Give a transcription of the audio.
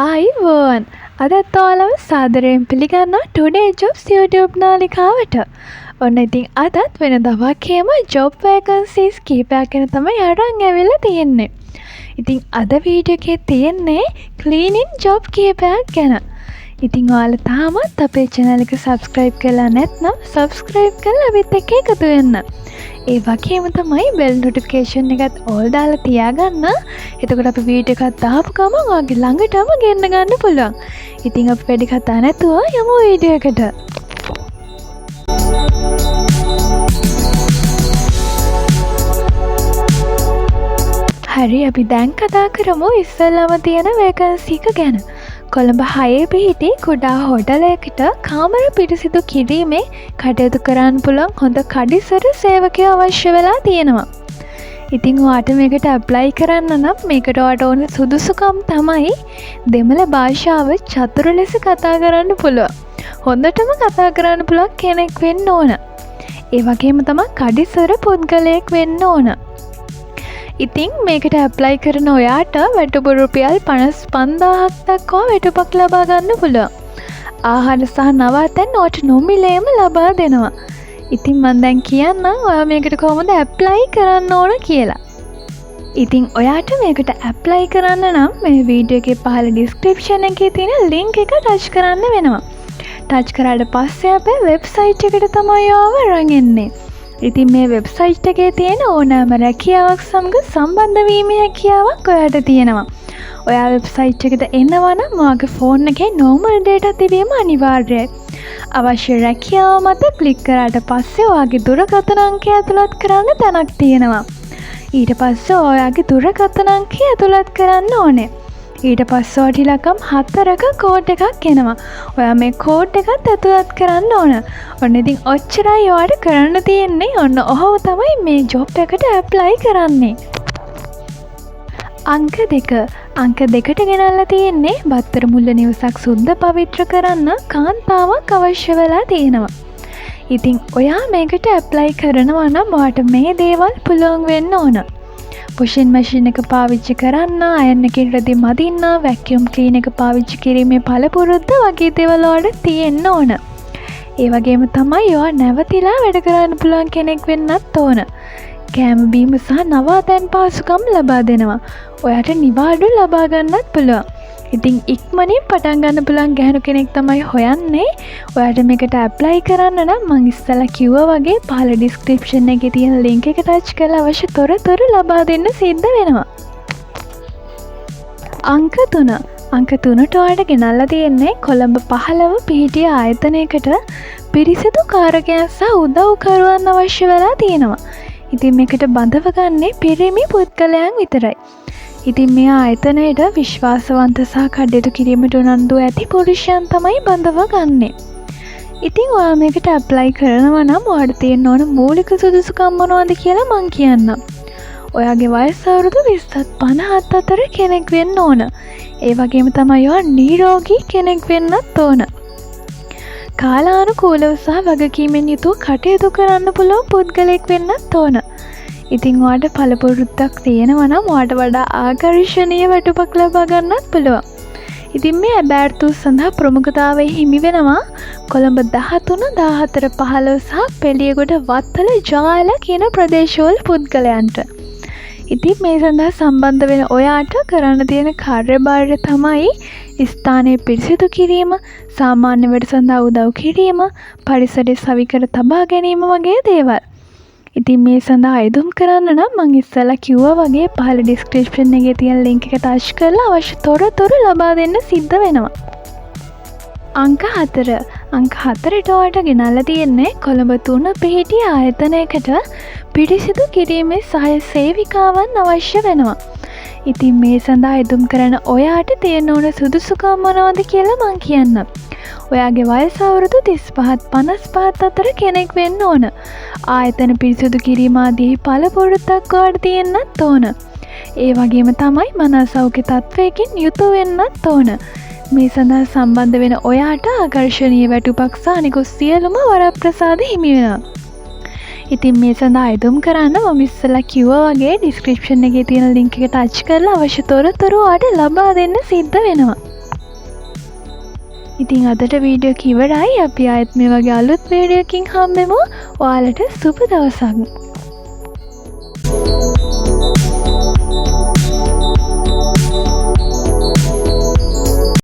ආයිබෝන් අදත් ඔයාලව සාදරයෙන් පිළිගන්නවා ටුඩේ ජොබ්ස් YouTube නාලිකාවට. ඔන්න ඉතින් අදත් වෙනදා වගේම ජොබ් වැකන්සීස් කීපයක් ගැන තමයි අරන් ඇවිල්ලා තියෙන්නේ. ඉතින් අද වීඩියෝ එකේ තියෙන්නේ ක්ලීනින් ජොබ් කීපයක් ගැන. ඉතින් ඔයාලා තාමත් අපේ channel එක subscribe කරලා නැත්නම් subscribe කරලා අපිත් එක්ක එකතු වෙන්න. ඒ වගේම තමයි bell notification එකත් all දාලා තියාගන්න. එතකොට අපි වීඩියෝ එකක් දාපු ගමන් ඔයාගේ ළඟටම ගෙන්න ගන්න පුළුවන්. ඉතින් අපි වැඩි කතා නැතුව යමු වීඩියෝ එකට. හරි අපි දැන් කතා කරමු ඉස්සෙල්ලාම තියෙන vacancy එක ගැන. කොළඹ 6 පිහිටි කුඩා හෝටලයකට කාමර පිරිසිදු කිරීමේ කටයුතු කරන්න පුළුවන් හොඳ කඩිසර සේවකයෝ අවශ්‍ය වෙලා තියෙනවා. ඉතින් ඔයාට මේකට ඇප්ලයි කරන්න නම් මේකට ඔයාට ඕන සුදුසුකම් තමයි දෙමළ භාෂාව චතුර ලෙස කතා කරන්න පුළුවන්. හොඳටම කතා කරන්න පුළුවන් කෙනෙක් වෙන්න ඕන. ඒ වගේම තමයි කඩිසර පුද්ගලයෙක් වෙන්න ඕන. ඉතින් මේකට ඇප්ලයි කරන ඔයාට වැටුප රුපියල් 55,000ක් දක්වා වැටුපක් ලබා ගන්න පුළුවන්. ආහාර සහ නවාතැන් ඔයාට නොමිලේම ලබා දෙනවා. ඉතින් මම දැන් කියන්නම් ඔයා මේකට කොහොමද ඇප්ලයි කරන්න ඕන කියලා. ඉතින් ඔයාට මේකට ඇප්ලයි කරන්න නම් මේ වීඩියෝ එකේ පහළ ඩිස්ක්‍රිප්ෂන් එකේ තියෙන ලින්ක් එක ටච් කරන්න වෙනවා. ටච් කරාට පස්සේ අපේ වෙබ්සයිට් එකට තමයි ඔයාව අරන් එන්නේ. ඉතින් මේ වෙබ්සයිට් එකේ තියෙන ඕනෑම රැකියාවක් සමග සම්බන්ධ වීමේ හැකියාවක් ඔයාට තියෙනවා. ඔයා වෙබ්සයිට් එකට එනවා නම් ඔයාගේ ෆෝන් එකේ normal data තිබීම අනිවාර්යයි. අවශ්‍ය රැකියාව මත ක්ලික් කරාට පස්සේ ඔයාගේ දුරකථන අංකය ඇතුළත් කරන්න තැනක් තියෙනවා. ඊට පස්සේ ඔයාගේ දුරකථන අංකය ඇතුළත් කරන්න ඕනේ. ඊට පස්සේ ඔයාට ඉලක්කම් 4ක කෝඩ් එකක් එනවා. ඔයා මේ කෝඩ් එකත් ඇතුළත් කරන්න ඕන. ඔන්න ඉතින් ඔච්චරයි ඔයාට කරන්න තියෙන්නේ. ඔන්න ඔහොම තමයි මේ ජොබ් එකට ඇප්ලයි කරන්නේ. අංක 2. අංක 2ට ගෙනල්ලා තියෙන්නේ බත්තර මුල්ල නිවසක් සුද්ධ පවිත්‍ර කරන්න කාන්තාවක් අවශ්‍ය වෙලා තියෙනවා. ඉතින් ඔයා මේකට ඇප්ලයි කරනවා නම් ඔයාට මේ දේවල් පුළුවන් වෙන්න ඕන. පුෂින් මැෂින් එක පාවිච්චි කරන්න, අයන් එකකින් රෙදි මදින්න, වැකියුම් ක්ලීන් එක පාවිච්චි කිරීමේ පළපුරුද්ද වගේ දේවල් වලට තියෙන්න ඕන. ඒ වගේම තමයි ඔයා නැවතිලා වැඩ කරන්න පුළුවන් කෙනෙක් වෙන්නත් ඕන. කෑම බීම සහ නවාතැන් පහසුකම් ලබා දෙනවා. ඔයාට නිවාඩු ලබා ගන්නත් පුළුවන්. ඉතින් ඉක්මනින් පටන් ගන්න පුළුවන් ගැහණු කෙනෙක් තමයි හොයන්නේ. ඔයාට මේකට ඇප්ලයි කරන්න නම් මම ඉස්සෙල්ලා කිව්වා වගේ පහළ ඩිස්ක්‍රිප්ෂන් එකේ තියෙන ලින්ක් එක ටච් කරලා අවශ්‍ය තොරතුරු ලබා දෙන්න සිද්ධ වෙනවා. අංක 3. අංක 3ට ඔයාට ගෙනල්ලා තියෙන්නේ කොළඹ 15 පිහිටිය ආයතනයකට පිරිසිදු කාර්යයන් සහ උදව්කරුවන් අවශ්‍ය වෙලා තියෙනවා. ඉතින් මේකට බඳව ගන්නේ පිරිමි පුද්ගලයන් විතරයි. ඉතින් මේ ආයතනයට විශ්වාසවන්ත සහ කටයුතු කිරීමට උනන්දු ඇති පුරුෂයන් තමයි බඳව ගන්නේ. ඉතින් ඔයා මේකට ඇප්ලයි කරනවා නම් ඔයාට තියෙන්න ඕන මූලික සුදුසුකම් මොනවද කියලා මං කියන්නම්. ඔයාගේ වයස අවුරුදු 20ත් 50ත් අතර කෙනෙක් වෙන්න ඕන. ඒ වගේම තමයි ඔයා නිරෝගී කෙනෙක් වෙන්නත් ඕන. කාලානුකූලව සහ වගකීමෙන් යුතුව කටයුතු කරන්න පුළුවන් පුද්ගලෙක් වෙන්නත් ඕන. ඉතින් ඔයාට පළපුරුද්දක් තියෙනවා නම් ඔයාට වඩා ආකර්ෂණීය වැටුපක් ලබා ගන්නත් පුළුවන්. ඉතින් මේ අබෑර්තු සඳහා ප්‍රමුඛතාවය හිමි වෙනවා කොළඹ 13, 14, 15 සහ පෙළියගොඩ වත්තල ජාල කියන ප්‍රදේශවල පුද්ගලයන්ට. ඉතින් මේ සඳහා සම්බන්ධ වෙන ඔයාට කරන්න තියෙන කාර්යභාරය තමයි ස්ථානයේ පිරිසිදු කිරීම, සාමාන්‍ය වැඩ සඳහා උදව් කිරීම, පරිසරය සවිකර තබා ගැනීම වගේ දේවල්. ඉතින් මේ සඳහා අයදුම් කරන්න නම් මම ඉස්සෙල්ලා කිව්වා වගේ පහළ ඩිස්ක්‍රිප්ෂන් එකේ තියෙන ලින්ක් එක ටච් කරලා අවශ්‍ය තොරතුරු ලබා දෙන්න සිද්ධ වෙනවා. අංක 4. අංක 4ට ඔයාට ගෙනල්ලා තියෙන්නේ කොළඹ 3 පිහිටි ආයතනයකට පිරිසිදු කිරීමේ සහාය සේවිකාවන් අවශ්‍ය වෙනවා. ඉතින් මේ සඳහා අයදුම් කරන ඔයාට තියෙන ඕන සුදුසුකම් මොනවද කියලා මං කියන්නම්. ඔයාගේ වයස අවුරුදු 35ත් 55ත් අතර කෙනෙක් වෙන්න ඕන. ආයතන පිරිසිදු කිරීම ආදී පළපුරුද්දක් ඔයාට තියෙන්නත් ඕන. ඒ වගේම තමයි මනස සෞඛ්‍ය තත්ත්වයකින් යුතුව වෙන්නත් ඕන. මේ සඳහා සම්බන්ධ වෙන ඔයාට ආකර්ෂණීය වැටුපක් සහ අනිකුත් සියලුම වරප්‍රසාද හිමි වෙනවා. ඉතින් මේ සඳහා අයදුම් කරන්න මම ඉස්සෙල්ලා කිව්වා වගේ ඩිස්ක්‍රිප්ෂන් එකේ තියෙන ලින්ක් එක ටච් කරලා අවශ්‍ය තොරතුරු ඔයාලට ලබා දෙන්න සිද්ධ වෙනවා. ඉතින් අදට වීඩියෝ කිවරයි අපි ආයත් මේ වගේ අලුත් වීඩියෝකින් හම්බෙමු ඔයාලට සුබ දවසක්.